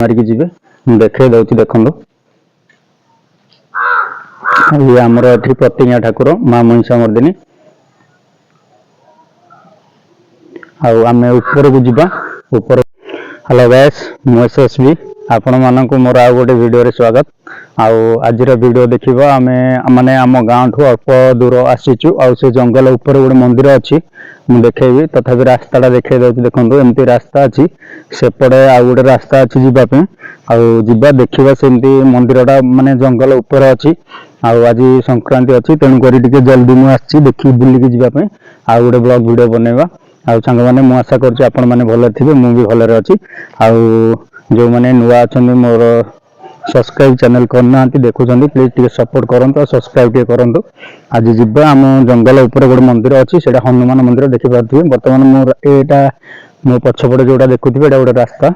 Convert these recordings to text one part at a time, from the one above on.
मारिकी जी देखे दूसरी देखो ये आमर एठी प्रतिज्ञा ठाकुर माँ महिषा मर्दिनी आम ऊपर को जीवा ऊपर। हेलो गैस मुझे आपण मानक मोर आउ गोटे वीडियो रे स्वागत। आज वीडियो देखा आम माने आम गाँव ठू अल्प दूर आसीचु आ से जंगल ऊपर गोटे मंदिर अच्छी मुझे देखेबी तथापि रास्ता देखे दूसरी देखो एमती रास्ता अच्छी सेपटे आउ गोटे रास्ता अच्छी जीवाई आवा देखा सेमती मंदिरटा माने जंगल ऊपर अच्छी आज संक्रांति अच्छी तेणुक जल्दी मुझे देखी बुलिकी जावाई आउ गोटे ब्लॉग वीडियो बनवा आउ सांग मैंने मु आशा कर आपण मैंने भल थे मुझे भलरे अच्छी जो मैंने नुआ अच्छा मोर सब्सक्राइब चैनल करना देखुं प्लीज टे सपोर्ट करूँ सब्सक्राइब टे करूँ। आज जीवा आम जंगल उपर गोटे मंदिर अच्छी से हनुमान मंदिर देखिपे बर्तमान मोर एटा मो पछपटे जोटा देखुए ये गोटे रास्ता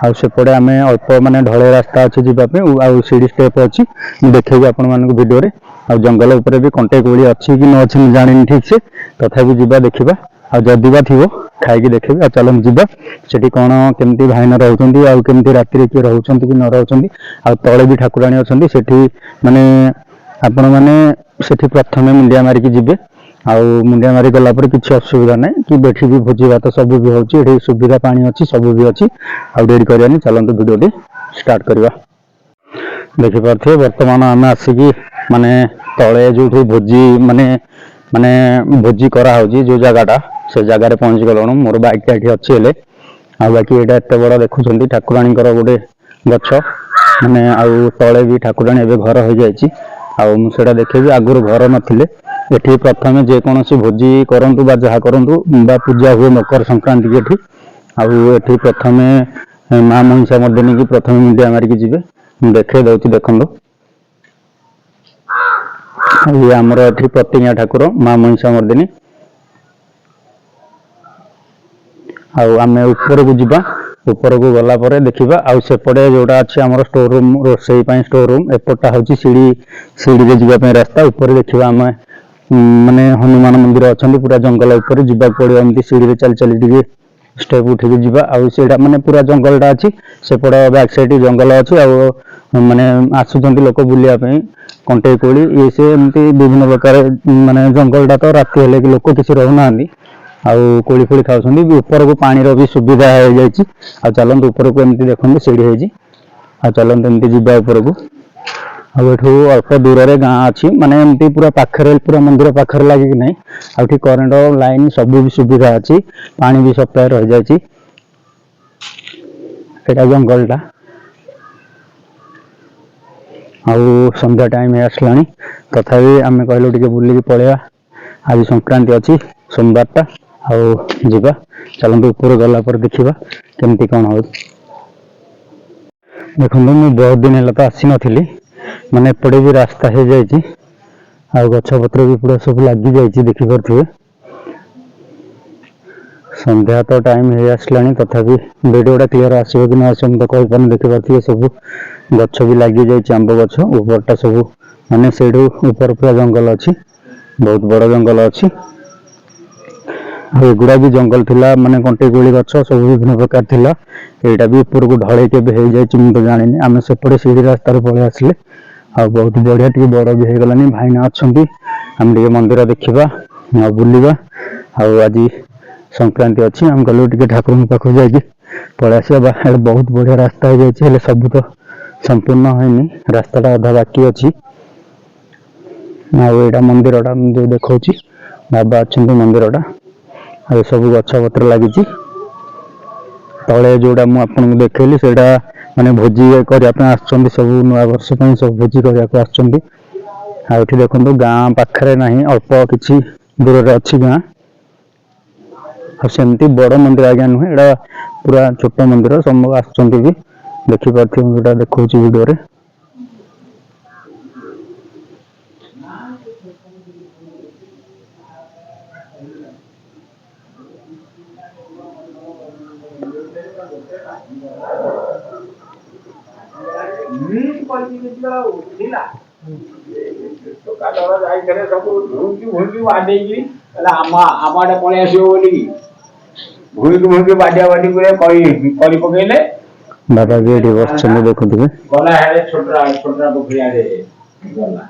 आउपटे आम अल्प माने ढले रास्ता अच्छी जीवाई आउ सीढ़ी स्टेप अच्छी देखेबी आपण मानक वीडियो रे आउ जंगल उपर भी कंटेक्ट गोली अच्छी कि न अच्छी जानी ठीक से तथापि जीवा देखा आ जदिबा थी खाई देखेबी आ चलन जीवा सेठी कौन केमती भाईना रोचंती आ केमती राति किए रोचंती कि न रोचंती आ तले भी ठाकुराणी अछंती सेठी माने आपण माने सेठी प्रथमे मुंडिया मारिकी जिबे आउ मुंडिया मारी गला पर किसी असुविधा ना कि बैठी भी भोजी भात सब भी होची सुविधा पानी अच्छी सब भी अच्छी आ डेरी करियानी चलंतु वीडियो स्टार्ट करवा। देखि पारथे वर्तमान आम आसिकी माने तले जो भोजी माने माने भोजी करा होची जो जगहटा से जगार पहुँच गलु मोर बाइकटा ये अच्छी हेले आ बाकी यहाँ एत बड़ा देखुं ठाकुराणी गोटे गछ माने आउ तले भी ठाकुराणी एवं घर हो जाटा देखेबी आगुरी घर नथिले एठी प्रथमे जेकोसी भोजी करंतु बा जहा करंतु बा पूजा हुए मकर संक्रांति की एठी प्रथमे माँ महिषा मर्दिनी की प्रथमे मुंडिया मारिकी जीवे देखे दूसरी देखो ये आमर एठी प्रतिज्ञा ठाकुर माँ महिषा मर्दिनी आम ऊपर को जीवा ऊपर को गला पर देखा आउ सेपटे जोटा अच्छी आम स्टोर रूम रोसई स्टोर रूम एपटा हूँ सीढ़ी सीढ़ी जावाई रास्ता ऊपर देखा आम माने हनुमान मंदिर अच्छा पूरा जंगल ऊपर जावाक पड़ो एमती सीढ़ी चली चली टे स्टेप उठिक जीवा आईटा माने पूरा जंगलटा अच्छी सेपट बैक साइड जंगल अच्छी माने आसुचंती लोक बुलायापी कंटे कोली ये से एमती विभिन्न प्रकार माने जंगलटा तो राति हेले कि लोक किसी रहना आउ कोली खोली खाऊँ ऊपर को पानी भी सुविधा हो जाए चलते ऊपर को एमती देखते सीढ़ी होती चलते एमती जीवा ऊपर को आठू अल्प दूर रे गाँ अच्छी माने एमती पूरा पाखरे पूरा मंदिर पाखरे लगे कि नहीं आठी करेन्ट लाइन सब भी सुविधा अच्छी पानी भी सप्लाय रही जाए जंगलटा आउ संध्या टाइम आसला तथापि आम कहलु टे बुलिकी पलैया आज संक्रांति अच्छी सोमवारटा आउ जीवा चलते ऊपर गला पर देखा केमती कौन हो देखो मुझे बहुत दिन है तो आसी नी माने एपटे भी रास्ता हो जाए गछपत्र भी पूरा सब लगी जाए देखिपे संध्या तो टाइम हो आसला तथापि वीडियोटा क्लीयर आसो कि ना आसो तो कहीपर देखिपे सब गछ भी लगी जाए आंब गछ ऊपरटा सब माने से ऊपर पूरा जंगल अच्छी बहुत बड़ जंगल अच्छी एगुड़ा भी जंगल थिला माने कंटे गोली गछ सब विभिन्न प्रकार थिला एटा भी ऊपर को ढले के हो जाए तो जानी आम सेपटे सीढ़ी रास्तार पलि आसिले आ बहुत बढ़िया टे बड़ भी हो गलानी भाईना अच्छा आम टे मंदिर देखा बुलवा आज संक्रांति अच्छी आम गलु टे ठाकुर पाखु जाकि पलैया बहुत बढ़िया रास्ता हो जाए सब तो संपूर्ण होनी रास्ताटा अधा बाकी अच्छी आईटा मंदिरटा जो देखा बाबा अच्छा मंदिरटा आ सब गछपत्र लगी तले जोड़ा मुझे देखली से माने भोजी करने सब नुआ वर्ष सब भोजी करने आठी देखो गाँ पाखे ना अल्प किसी दूर अच्छी गाँ आमती बड़ मंदिर आज्ञा नुहे एटा पूरा छोट मंदिर सब आसुँच भी देखिपे जोटा देखा वीडियो रे पलि भूमिकी बाडिया बाडी पकईले ବାବା ବି ଏଠି ବସିଛନ୍ତି ଦେଖୁଥିବେ। ଗଲା ହେଲେ ଛୋଟରା ପୋଖରିଆରେ ଗଲା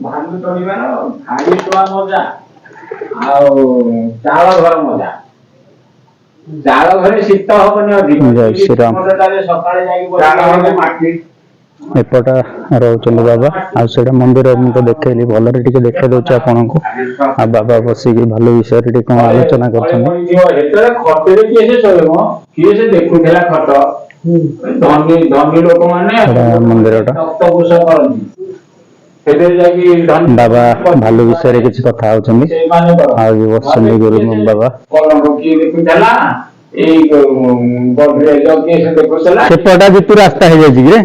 ଭାଲୁ ଚଳିବାର ଭାଡ଼ି ଟୁଆ ମଜା ଆଉ ଚାଳ ଘର ମଜା। ଚାଳ ଘରେ ଶୀତ ହବନି ଅଧିକ, ଜୟ ଶ୍ରୀରାମ। ସକାଳେ ଯାଇକି ମାଟି ଏପଟ ରହୁଛନ୍ତି ବାବା, ଆଉ ସେଇଟା ମନ୍ଦିର ମୁଁ ତ ଦେଖେଇଲି, ଭଲରେ ଟିକେ ଦେଖେଇ ଦଉଛି ଆପଣଙ୍କୁ। ଆଉ ବାବା ବସିକି ଭାଲୁ ବିଷୟରେ ଟିକେ କଣ ଆଲୋଚନା କରୁଛନ୍ତି। ସେତେବେଳେ ଖଟରେ କିଏ ସେ ଶୋଇବ, କିଏ ସେ ଦେଖୁଥିଲା ଖଟ। ଧନୀ ଲୋକମାନେ ମନ୍ଦିରଟା ତକ୍ତପୋଷ କରନ୍ତି, ସେଥିରେ ଯାଇକି ବାବା ଭାଲୁ ବିଷୟରେ କିଛି କଥା ହଉଛନ୍ତି। ଆଉ ବି ବସିଛନ୍ତି ଗୁରୁ ବାବା। ପଲଙ୍କ କିଏ ଦେଖୁଥିଲା, ଏଇ ଗଡରେଜ କିଏ ସେ ଦେଖୁଥିଲା। ସେପଟା ଭିତରୁ ରାସ୍ତା ହେଇଯାଇଛି କି ରେ?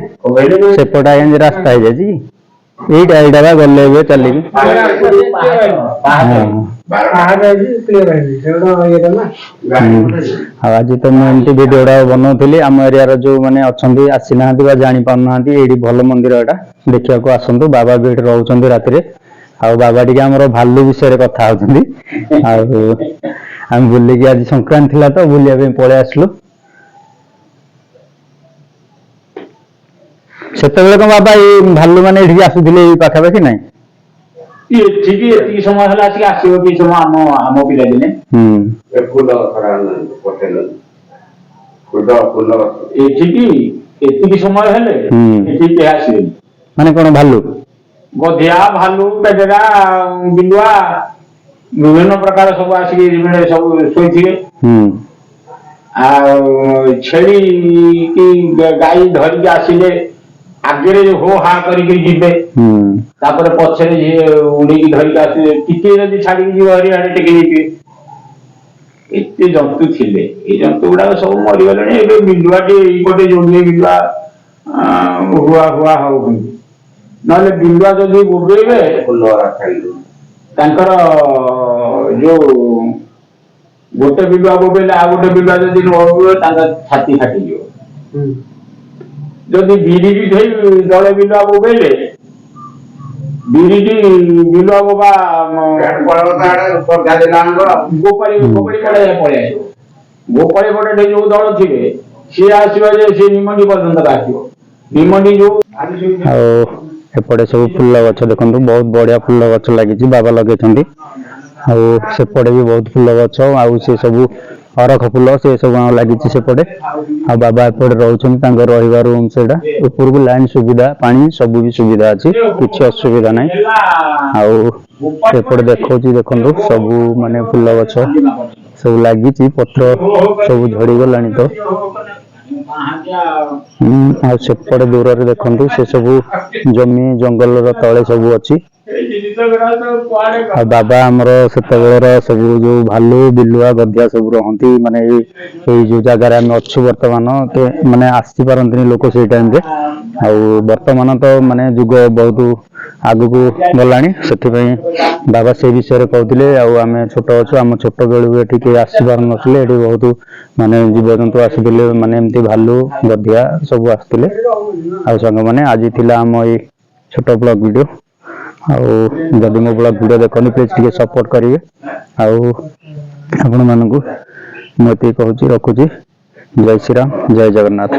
ସେପଟା ଏମିତି ରାସ୍ତା ହେଇଯାଇଛି କି? ଏଇଟା ବା ଗଲେ ଏବେ ଚାଲିକି। ଆଉ ଆଜି ତ ମୁଁ ଏମିତି ଭିଡିଓ ଟା ବନଉଥିଲି, ଆମ ଏରିଆର ଯୋଉ ମାନେ ଅଛନ୍ତି ଆସିନାହାନ୍ତି ବା ଜାଣି ପାରୁନାହାନ୍ତି, ଏଇଠି ଭଲ ମନ୍ଦିର ଏଟା, ଦେଖିବାକୁ ଆସନ୍ତୁ। ବାବା ବି ଏଠି ରହୁଛନ୍ତି ରାତିରେ। ଆଉ ବାବା ଟିକେ ଆମର ଭାଲୁ ବିଷୟରେ କଥା ହଉଛନ୍ତି। ଆଉ ଆମେ ବୁଲିକି, ଆଜି ସଂକ୍ରାନ୍ତି ଥିଲା ତ ବୁଲିବା ପାଇଁ ପଳେଇ ଆସିଲୁ। ସେତେବେଳେ କଣ ବାବା ଏଇ ଭାଲୁ ମାନେ ଏଠିକି ଆସୁଥିଲେ ଏଇ ପାଖାପାଖି ନାଇଁ? ଏଠିକି ଏତିକି ସମୟ ହେଲା ଆସିକି ଆସିବ କି ସମୟ ଆମ ପିଲାଦିନେ। ଫୁଲ ଏଠିକି ଏତିକି ସମୟ ହେଲେ ଏଠିକି ଆସିବେନି। ମାନେ କଣ ଭାଲୁ? ଗଧିଆ, ଭାଲୁ, ବେଗେରା, ବିଲୁଆ ବିଭିନ୍ନ ପ୍ରକାର ସବୁ ଆସିକି ସବୁ ଶୋଇଥିବେ। ଆଉ ଛେଳି କି ଗାଈ ଧରିକି ଆସିଲେ ଆଗରେ ହୋ ହା କରିକି ଯିବେ, ତାପରେ ପଛରେ ଯିଏ ଉଡେଇକି ଧରିକି ଆସିବେ, ଟିକେ ଯଦି ଛାଡିକି ଯିବ ହରିଆଡେ ଟେକି ଦେଇଥିବେ। ଏତେ ଜନ୍ତୁ ଥିଲେ, ଏଇ ଜନ୍ତୁ ଗୁଡାକ ସବୁ ମରିଗଲେଣି। ଏବେ ବିଲୁଆଟି ଏଇପଟେ ଯୋଡିଏ ବିଲୁଆ ହୁଆ ହଉଛନ୍ତି। ନହେଲେ ବିଲୁଆ ଯଦି ବୋବେଇବେ ତାଙ୍କର ଯୋଉ ଗୋଟେ ବିଲୁଆ ବୋବେଇଲେ ଆଉ ଗୋଟେ ବିଲୁଆ ଯଦି ନ ବୋବେଇବ ତାଙ୍କ ଛାତି ଫାଟିଯିବ। ଯଦି ବିରିକି ଧୋଇ ଦଳେ ବିଲୁଆ ବୋବେଇଲେ, ବିରିକି ବିଲୁଆ ବୋବା ଗୋପାଳି ପଳେଇ ଆସିବ। ଗୋପାଳି ପଟେ ଯୋଉ ଦଳ ଥିବେ ସିଏ ଆସିବ ଯେ ସିଏ ନିମଣ୍ଡି ପର୍ଯ୍ୟନ୍ତ ଆସିବ। ନିମଣ୍ଡି ଯୋଉ ଆଉ ଏପଟେ ସବୁ ଫୁଲ ଗଛ ଦେଖନ୍ତୁ, ବହୁତ ବଢିଆ ଫୁଲ ଗଛ ଲାଗିଛି, ବାବା ଲଗେଇଛନ୍ତି। ଆଉ ସେପଟେ ବି ବହୁତ ଫୁଲ ଗଛ, ଆଉ ସେ ସବୁ ଅରଖ ଫୁଲ ସେ ସବୁ ଲାଗିଛି ସେପଟେ। ଆଉ ବାବା ଏପଟେ ରହୁଛନ୍ତି, ତାଙ୍କ ରହିବା ରୁମ ସେଇଟା। ଉପରକୁ ଲାଇନ ସୁବିଧା, ପାଣି ସବୁ ବି ସୁବିଧା ଅଛି, କିଛି ଅସୁବିଧା ନାହିଁ। ଆଉ ଏପଟେ ଦେଖଉଛି ଦେଖନ୍ତୁ, ସବୁ ମାନେ ଫୁଲ ଗଛ ସବୁ ଲାଗିଛି, ପତ୍ର ସବୁ ଝଡିଗଲାଣି ତ। ଆଉ ସେପଟେ ଦୂରରେ ଦେଖନ୍ତୁ, ସେ ସବୁ ଜମି ଜଙ୍ଗଲର ତଳେ ସବୁ ଅଛି। ଆଉ ବାବା ଆମର ସେତେବେଳର ସବୁ ଯୋଉ ଭାଲୁ, ବିଲୁଆ, ଗଧିଆ ସବୁ ରହନ୍ତି, ମାନେ ଏଇ ଯୋଉ ଜାଗାରେ ଆମେ ଅଛୁ ବର୍ତ୍ତମାନ, ମାନେ ଆସିପାରନ୍ତିନି ଲୋକ ସେଇ ଟାଇମରେ। ଆଉ ବର୍ତ୍ତମାନ ତ ମାନେ ଯୁଗ ବହୁତ ଆଗକୁ ଗଲାଣି, ସେଥିପାଇଁ ବାବା ସେଇ ବିଷୟରେ କହୁଥିଲେ। ଆଉ ଆମେ ଛୋଟ ଅଛୁ, ଆମ ଛୋଟ ବେଳୁ ଏଠିକି ଆସି ପାରୁନଥିଲେ, ଏଠି ବହୁତ ମାନେ ଜୀବଜନ୍ତୁ ଆସିଥିଲେ, ମାନେ ଏମିତି ଭାଲୁ, ଗଧିଆ ସବୁ ଆସିଥିଲେ। ଆଉ ସାଙ୍ଗମାନେ, ଆଜି ଥିଲା ଆମ ଏଇ ଛୋଟ ବ୍ଲଗ ଭିଡିଓ। ଆଉ ଯଦି ମୋ ବ୍ଲଗ ଭିଡିଓ ଦେଖନ୍ତି ପ୍ଲିଜ ଟିକେ ସପୋର୍ଟ କରିବେ। ଆଉ ଆପଣ ମାନଙ୍କୁ ମୁଁ ଏତିକି କହୁଛି, ରଖୁଛି। ଜୟ ଶ୍ରୀରାମ, ଜୟ ଜଗନ୍ନାଥ।